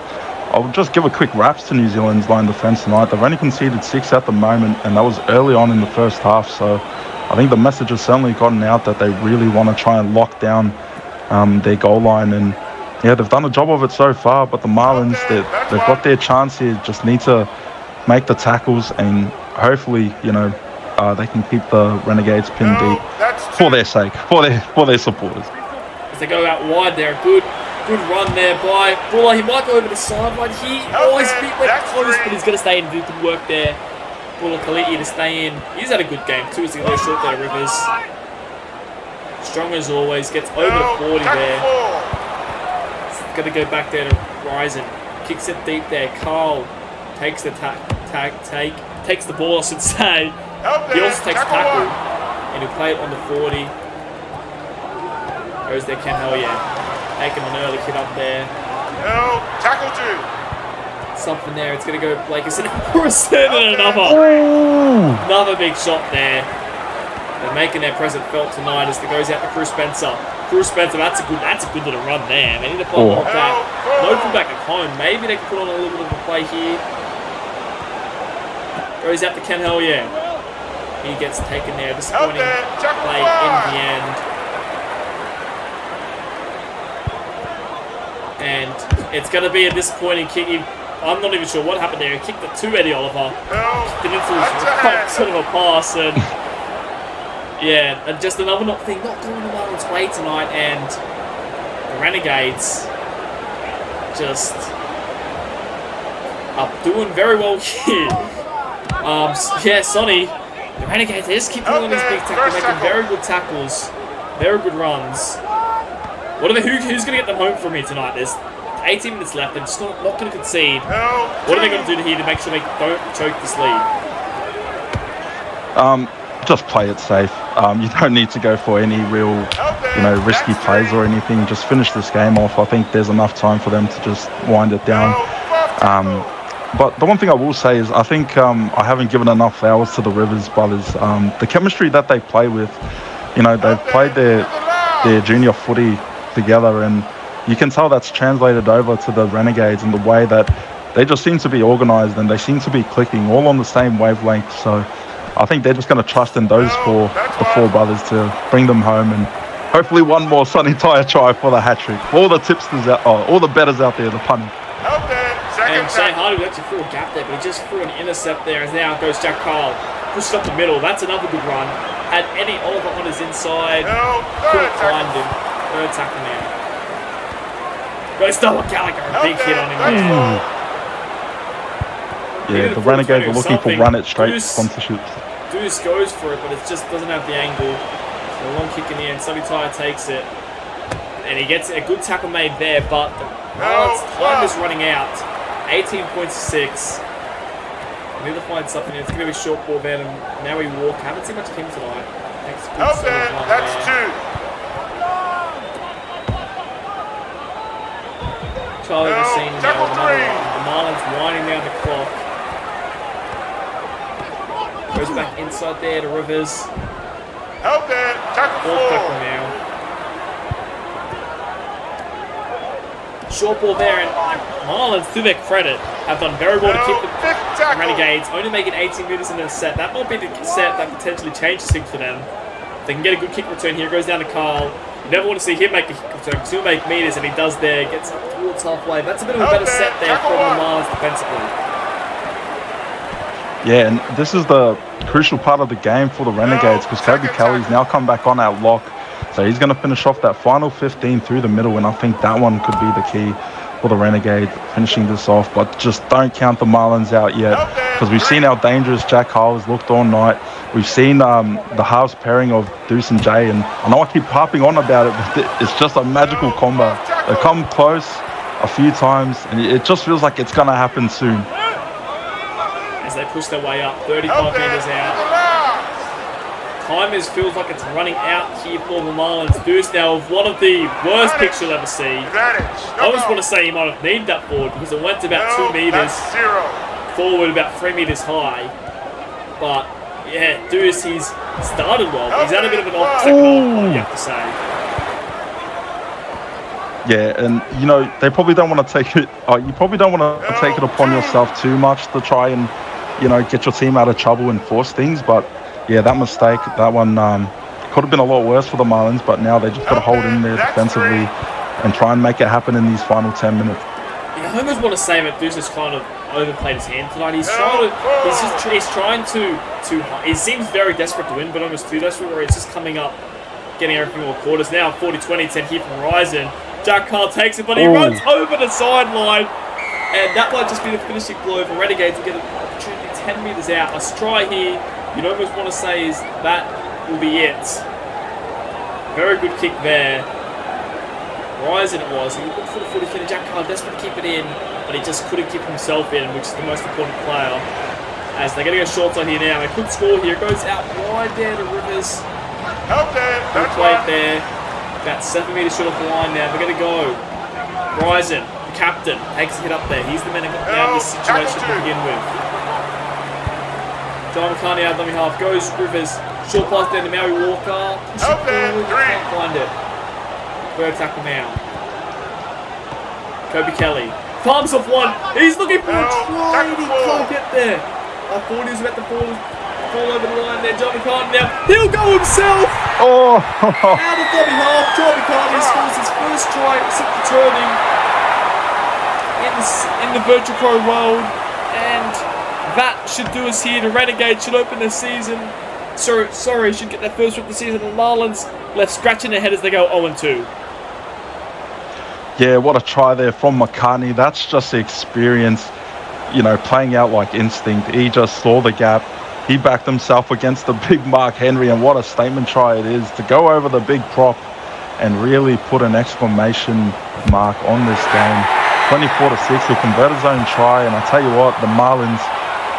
I'll just give a quick raps to New Zealand's line defence tonight. They've only conceded 6 at the moment, and that was early on in the first half. So I think the message has certainly gotten out that they really want to try and lock down their goal line. And yeah, they've done a job of it so far. But the Marlins, they've got their chance here. Just need to make the tackles, and hopefully, they can keep the Renegades pinned deep for their sake, for their supporters. As they go out wide there, good run there by Buller. He might go over the sideline. He always beat went close, but he's going to stay in and do good work there. Buller Kaliti to stay in. He's had a good game too. He's going to go short there, Rivers. Strong as always. Gets over to 40 there. Going to go back there to Ryzen. Kicks it deep there. Carl takes the takes the ball, I should say. He also takes tackle, and he'll play it on the 40. Goes there, Ken Hellier. Taking an early hit up there. No, tackle 2. Something there. It's going to go Blake and another big shot there. They're making their presence felt tonight as it goes out to Cruz Spencer. Cruz Spencer, that's a good little run there. They need to find more of that. No fullback at home. Maybe they can put on a little bit of a play here. Goes out to Ken Hellier. He gets taken there. Disappointing play in the end. And it's going to be a disappointing kick. I'm not even sure what happened there. He kicked it to Eddie Oliver. Kicked it into his right sort of a pass. And yeah, and just another thing not going the Marlins' way tonight. And the Renegades just are doing very well here. Yeah, Sonny, the Renegades, they just keep putting on these big tackles, making very good tackles, very good runs. Who's going to get them home from here tonight? There's 18 minutes left, they're just not going to concede. What are they going to do here to make sure they don't choke this lead? Just play it safe. You don't need to go for any real, risky plays or anything. Just finish this game off. I think there's enough time for them to just wind it down. But the one thing I will say is I think I haven't given enough flowers to the Rivers brothers. The chemistry that they play with, they've played their junior footy together, and you can tell that's translated over to the Renegades in the way that they just seem to be organised and they seem to be clicking all on the same wavelength. So I think they're just going to trust in the four brothers to bring them home, and hopefully one more Sonny Tyre try for the hat trick. All the tipsters all the betters out there, the punting. And Shane Hardy actually threw a gap there, but he just threw an intercept there, and now goes Jack Carl. Pushed up the middle. That's another good run. Had Eddie Oliver on his inside. Couldn't find him. Third tackle now. Goes Noah Gallagher. A big hit on him there. Yeah, the Renegades are looking for run it straight sponsorships. Deuce goes for it, but it just doesn't have the angle. So a long kick in the end. Sonny Tyre takes it. And he gets a good tackle made there, but time is running out. 18 points to 6. We need to find something. It's going to be a short ball there, and now we walk. I haven't seen much of him tonight. Thanks to that's there. 2. Charlie Racine now with another one. The Marlins winding down the clock. Goes back inside there to Rivers. Help there. Tackle Ball tackle 4. now. Short ball there, and Marlins, to their credit, have done very well to keep the Renegades only making 18 metres in a set. That might be the set that potentially changes things for them. If they can get a good kick return here, goes down to Carl. You never want to see him make a kick return because he'll make meters, and he does there. Gets up towards halfway. That's a bit of a better set there from the Marlins defensively. Yeah, and this is the crucial part of the game for the Renegades because Kobe Kelly's now come back on at lock. So he's going to finish off that final 15 through the middle, and I think that one could be the key for the Renegades finishing this off. But just don't count the Marlins out yet because we've seen how dangerous Jack Carl has looked all night. We've seen the halves pairing of Deuce and Jay, and I know I keep harping on about it, but it's just a magical combo. They come close a few times, and it just feels like it's going to happen soon. As they push their way up, 35 metres out. Time feels like it's running out here for the Marlins. Deuce now with one of the worst picks you'll ever see. I just want to say he might have needed that forward because it went about 2 metres forward, about 3 metres high. But yeah, Deuce, he's started well. He's had a bit of an off second half, you have to say. Yeah, and you know they probably don't want to take it. You probably don't want to take it upon yourself too much to try and get your team out of trouble and force things, but. Yeah, that mistake, that one could have been a lot worse for the Marlins, but now they just got to hold in there defensively and try and make it happen in these final 10 minutes. Yeah, I almost want to say that Deuce has kind of overplayed his hand tonight. He seems very desperate to win, but almost too desperate, where he's just coming up, getting everything all quarters. Now 40-20, it's here from Ryzen. Jack Carl takes it, but he runs over the sideline, and that might just be the finishing blow for Renegades to get an opportunity 10 metres out. A try here. You'd almost want to say is that will be it. Very good kick there. Ryzen it was. He looked for the footy kid. Jack Carl desperate to keep it in, but he just couldn't keep himself in, which is the most important player. As they're going to go short on here now. They could score here. It goes out wide there to Rivers. Good play there. About 7 metres short of the line now. They're going to go. Ryzen, the captain, takes a hit up there. He's the man who got down this situation to begin with. John McCartney out of dummy half, goes Rivers, short pass down to Maui Walker, push it forward, can't find it. Third tackle now. Kobe Kelly, farms off one, he's looking for a try, he can't get there. I thought he was about to fall over the line there, John McCartney now, he'll go himself! Oh! Out of dummy half, John McCartney scores his first try since returning in the Virtual Pro world, and that should do us here. The Renegades should open their season. Sorry, should get their first win of the season. The Marlins left scratching their head as they go 0-2. Yeah, what a try there from McCartney. That's just the experience, playing out like instinct. He just saw the gap. He backed himself against the big Mark Henry, and what a statement try it is to go over the big prop and really put an exclamation mark on this game. 24-6, he'll convert his own try, and I tell you what, the Marlins,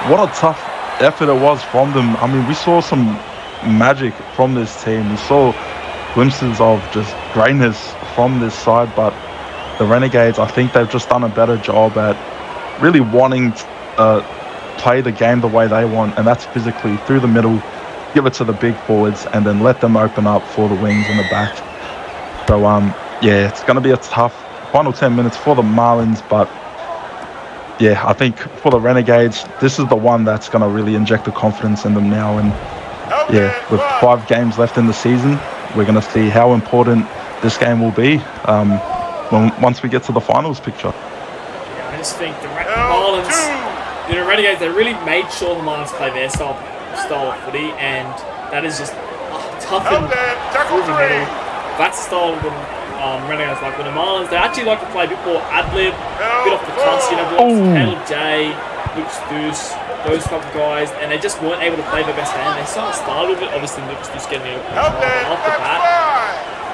what a tough effort it was from them. I mean, we saw some magic from this team. We saw glimpses of just greatness from this side, but the Renegades, I think they've just done a better job at really wanting to play the game the way they want, and that's physically through the middle, give it to the big forwards, and then let them open up for the wings in the back. So, yeah, it's going to be a tough final 10 minutes for the Marlins, but yeah, I think for the Renegades, this is the one that's going to really inject the confidence in them now. And yeah, with 5 games left in the season, we're going to see how important this game will be once we get to the finals picture. Yeah, I just think the Marlins, Renegades, they really made sure the Marlins play their style of footy, and that is just tough and through the middle. That's the style of the Renegades like. With the Marlins, they actually like to play a bit more ad-lib, a bit off the cuss, Caleb J, Luke Deuce, those type of guys, and they just weren't able to play their best hand. They sort of started with it, obviously Luke Deuce getting the open try, but after that,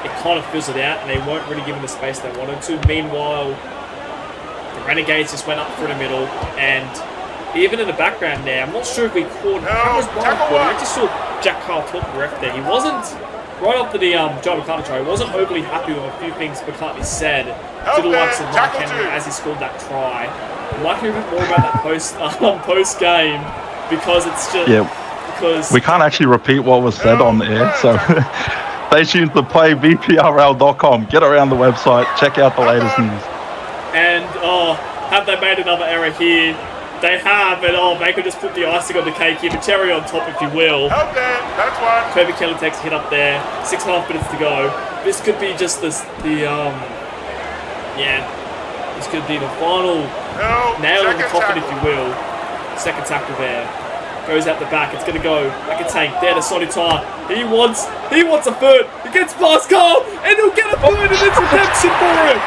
it kind of fizzled out, and they weren't really given the space they wanted to. Meanwhile, the Renegades just went up through the middle, and even in the background there, I'm not sure if we caught cameras blind. I just saw Jack Carl talk to the ref there. He wasn't, right after the John McCartney try, he wasn't overly happy with a few things McCartney said to the likes of Mark Henry as he scored that try. We might hear a bit more about that post game, because it's just because we can't actually repeat what was said on the air, so stay tuned to play VPRL.com. Get around the website, check out the latest news. And have they made another error here? They have, and they could just put the icing on the cake here, the cherry on top, if you will. That's one. Toby Kelly takes a hit up there. 6.5 minutes to go. This could be just this could be the final nail in the coffin, if you will. Second tackle there. Goes out the back. It's going to go like a tank. There to Sonny Tar. He wants a third. He gets past Carl, and he'll get a third, and it's redemption for him.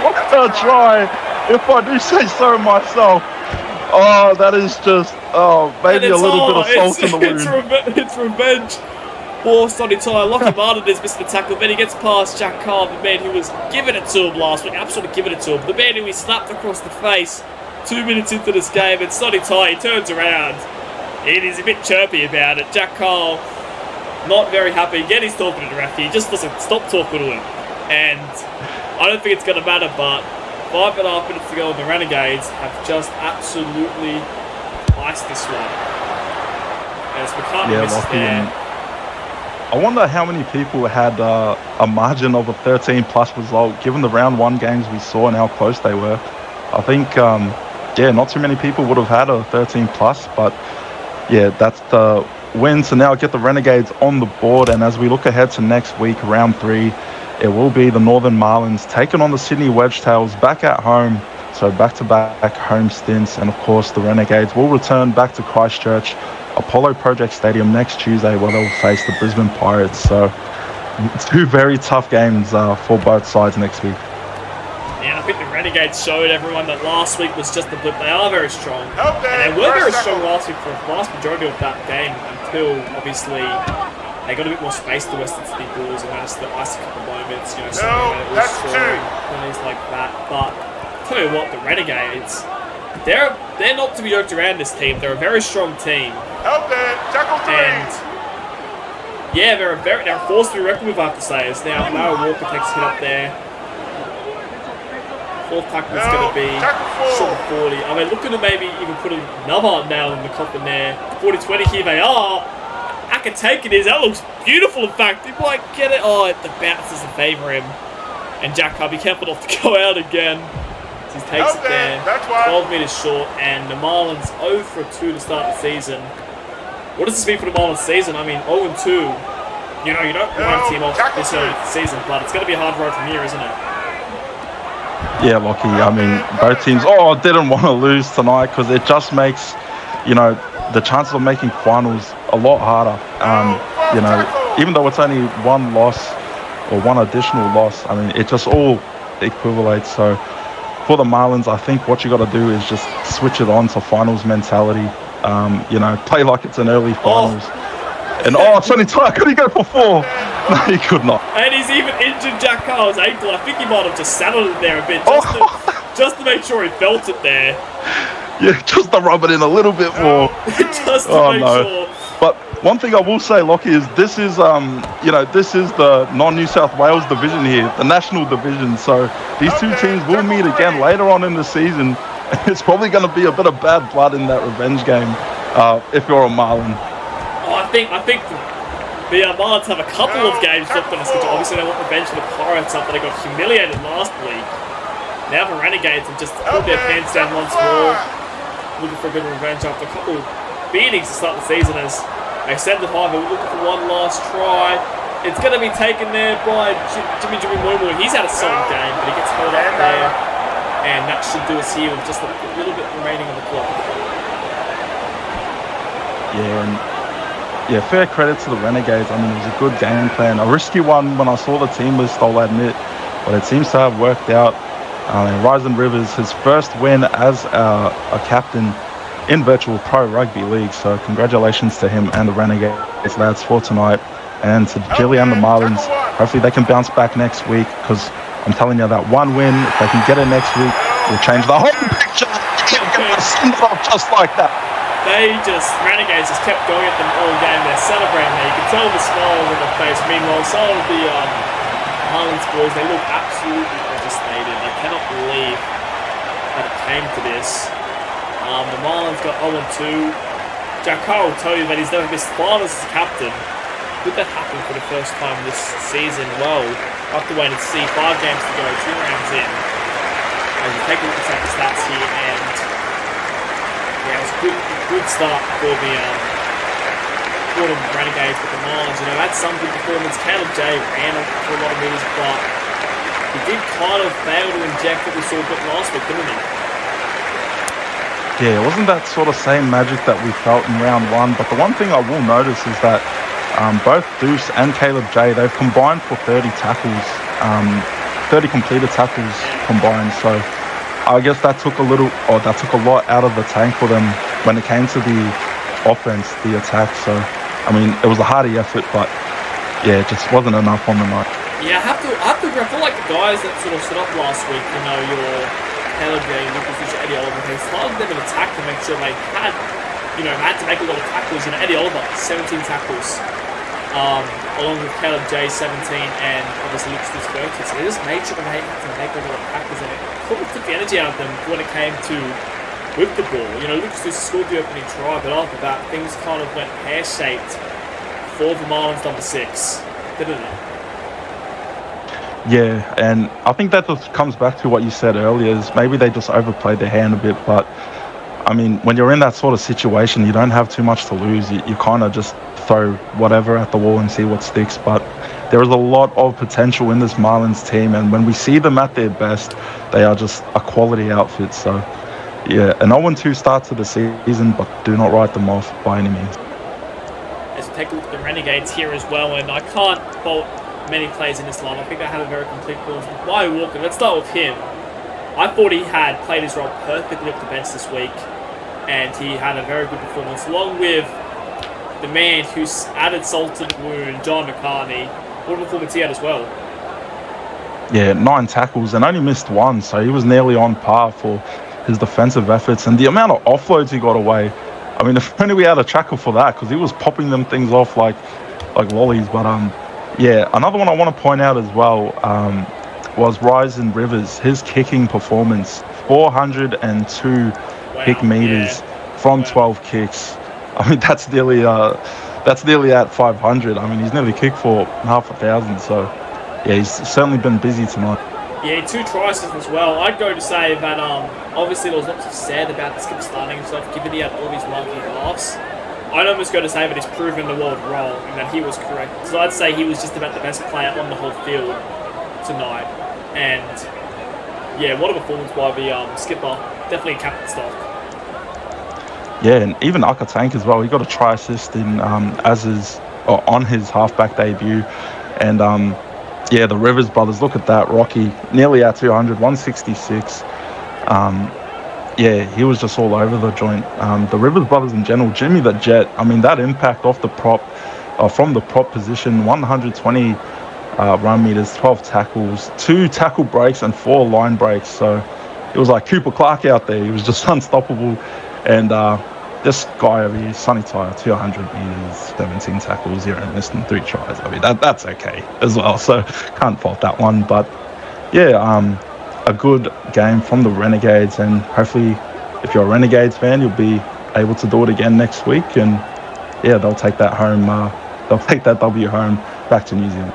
What a try, if I do say so myself. Oh, that is just, maybe a little bit of salt in the wound. It's revenge for Sonny Tar. Lockie Martin is missing the tackle, then he gets past Jack Carl, the man who was giving it to him last week, absolutely giving it to him. The man who he slapped across the face 2 minutes into this game, and Sonny Tar, he turns around. And he's a bit chirpy about it. Jack Carl, not very happy. Again, he's talking to the ref. He just doesn't stop talking to him. And I don't think it's going to matter, but 5.5 minutes to go, and the Renegades have just absolutely iced this one. As McCartney misses there. I wonder how many people had a margin of a 13-plus result, given the round 1 games we saw and how close they were. I think, not too many people would have had a 13-plus, but yeah, that's the win. So now get the Renegades on the board, and as we look ahead to next week, round 3, it will be the Northern Marlins taking on the Sydney Wedgetails back at home. So back-to-back home stints, and of course the Renegades will return back to Christchurch, Apollo Project Stadium next Tuesday, where they'll face the Brisbane Pirates. So 2 very tough games for both sides next week. Yeah, I think the Renegades showed everyone that last week was just a blip. They are very strong. And they were very strong last week for the vast majority of that game, until obviously they got a bit more space to Western Sydney Bulls and managed to ice a couple moments, that's scoring, plays like that. But I'll tell you what, the Renegades, they're not to be joked around, this team. They're a very strong team. Tackle 3. And yeah, they're a force to be reckoned with, I have to say. As now Mara Walker takes a hit up there. Fourth tackle is going to be short of 40. I mean, looking to maybe even put another nail in the coffin there. 40-20, here they are. Akatake it is. That looks beautiful, in fact. He might get it. Oh, the bounce doesn't favour him. And Jack Carr, be careful not to go out again. So he takes it there. 12 metres short. And the Marlins 0 for 2 to start the season. What does this mean for the Marlins season? I mean, 0-2. You don't run a team off this early season, but it's going to be a hard road from here, isn't it? Yeah, Lockie, I mean, both teams, didn't want to lose tonight, because it just makes, the chances of making finals a lot harder. Even though it's only one loss or one additional loss, I mean, it just all equivalates. So for the Marlins, I think what you got to do is just switch it on to finals mentality. Play like it's an early finals. And Sonny Tar, could he go for 4? No, he could not. And he's even injured Jack Carl's ankle. I think he might have just saddled it there a bit, just to make sure he felt it there. Yeah, just to rub it in a little bit more. Just to make sure. But one thing I will say, Lockie, is this is the non-New South Wales division here, the national division. So these two teams will meet again later on in the season. It's probably going to be a bit of bad blood in that revenge game if you're a Marlin. I think the Marlins have a couple of games left on the schedule. Obviously, they want revenge for the Pirates after they got humiliated last week. Now the Renegades have just put their pants down once more, looking for a bit of revenge after a couple of beatings to start the season. As they said the Hive, we're looking for one last try. It's going to be taken there by Jimmy Moimo. He's had a solid game, but he gets held up there. And that should do us here with just a little bit remaining on the clock. Yeah, fair credit to the Renegades. I mean, it was a good game plan. A risky one when I saw the team list, I'll admit, but it seems to have worked out. Ryzen Rivers, his first win as a captain in Virtual Pro Rugby League. So congratulations to him and the Renegades lads for tonight. And to Jilly and the Marlins, hopefully they can bounce back next week, because I'm telling you, that one win, if they can get it next week, will change the whole picture. Just like that. Renegades just kept going at them all game. They're celebrating there. You can tell the smiles on their face. Meanwhile, some of the Marlins boys, they look absolutely devastated. They cannot believe that it came to this. The Marlins got 0-2. Jack Carr will tell you that he's never missed finals as a captain. Could that happen for the first time this season? Well, we'll have to wait and see. 5 games to go, 2 rounds in. As you take a look at the stats here, and yeah, it was a good start for the Renegades with the Marlins. You know, had some good performance. Caleb J ran for a lot of meters, but he did kind of fail to inject what we saw a bit last week, didn't he? Yeah, it wasn't that sort of same magic that we felt in round 1, but the one thing I will notice is that both Deuce and Caleb J, they've combined for 30 tackles, 30 completed tackles combined, so I guess that took a lot out of the tank for them when it came to the offense, the attack. So, I mean, it was a hardy effort, but yeah, it just wasn't enough on the night. Yeah, I have to agree. I feel like the guys that sort of stood up last week, you know, your Caleb J, Lucas Fisher, Eddie Oliver, they started them in attack to make sure they had, you know, had to make a lot of tackles. You know, Eddie Oliver, 17 tackles, along with Caleb J, 17, and obviously Lucas Fisher, 30. So they just made sure they had to make a lot of tackles, and it sort of took the energy out of them when it came to with the ball. You know, Lucas Fisher scored the opening try, but after that, things kind of went pear-shaped for the Marlins number 6, didn't it? Yeah, and I think that just comes back to what you said earlier, is maybe they just overplayed their hand a bit, but I mean, when you're in that sort of situation, you don't have too much to lose. You kind of just throw whatever at the wall and see what sticks, but there is a lot of potential in this Marlins team, and when we see them at their best, they are just a quality outfit. So yeah, an 0-2 start to the season, but do not write them off by any means. As we take a look at the Renegades here as well, and I can't fault many players in this line. I think they had a very complete performance. Wyatt Walker, let's start with him. I thought he had played his role perfectly off the bench this week, and he had a very good performance, along with the man who's added salt to the wound, John McCartney. What a performance he had as well. Yeah, 9 tackles and only missed 1, so he was nearly on par for his defensive efforts, and the amount of offloads he got away. I mean, if only we had a tracker for that, because he was popping them things off like lollies. But yeah, another one I want to point out as well was Ryzen Rivers. His kicking performance, 402 kick meters from 12 kicks. I mean, that's nearly at 500. I mean, he's nearly kicked for 500. So yeah, he's certainly been busy tonight. Yeah, 2 tries as well. I'd go to say that obviously there was lots of said about the skipper starting himself, given he had all these marquee halves. I'd almost go to say that he's proven the world wrong and that he was correct. So I'd say he was just about the best player on the whole field tonight. And yeah, what a performance by the skipper. Definitely a captain stock. Yeah, and even Akatank as well. He got a try assist in on his halfback debut, and yeah, the Rivers brothers. Look at that, Rocky, nearly at 200, 166. Yeah, he was just all over the joint. The Rivers brothers in general, Jimmy the Jet. I mean, that impact off the prop, from the prop position, 120 run meters, 12 tackles, 2 tackle breaks, and 4 line breaks. So it was like Cooper Clark out there. He was just unstoppable. And this guy over here, Sonny Tyre, 200 meters, 17 tackles, 0 missed, and 3 tries. I mean, that's okay as well. So can't fault that one. But yeah, a good game from the Renegades, and hopefully if you're a Renegades fan, you'll be able to do it again next week, and yeah, they'll take that home, they'll take that W home back to New Zealand.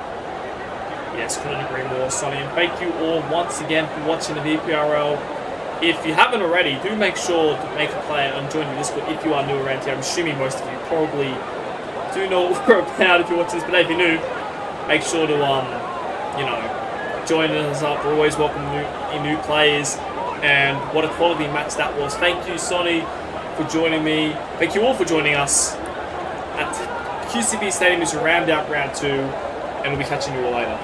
Yes, couldn't agree more, Sonny, and thank you all once again for watching the VPRL. If you haven't already, do make sure to make a player and join the Discord if you are new around here. I'm assuming most of you probably do know what we're about if you watch this, but if you're new, make sure to you know, join us up. We're always welcome new players, and what a quality match that was. Thank you, Sonny, for joining me. Thank you all for joining us at QCB Stadium as we round out round 2, and we'll be catching you all later.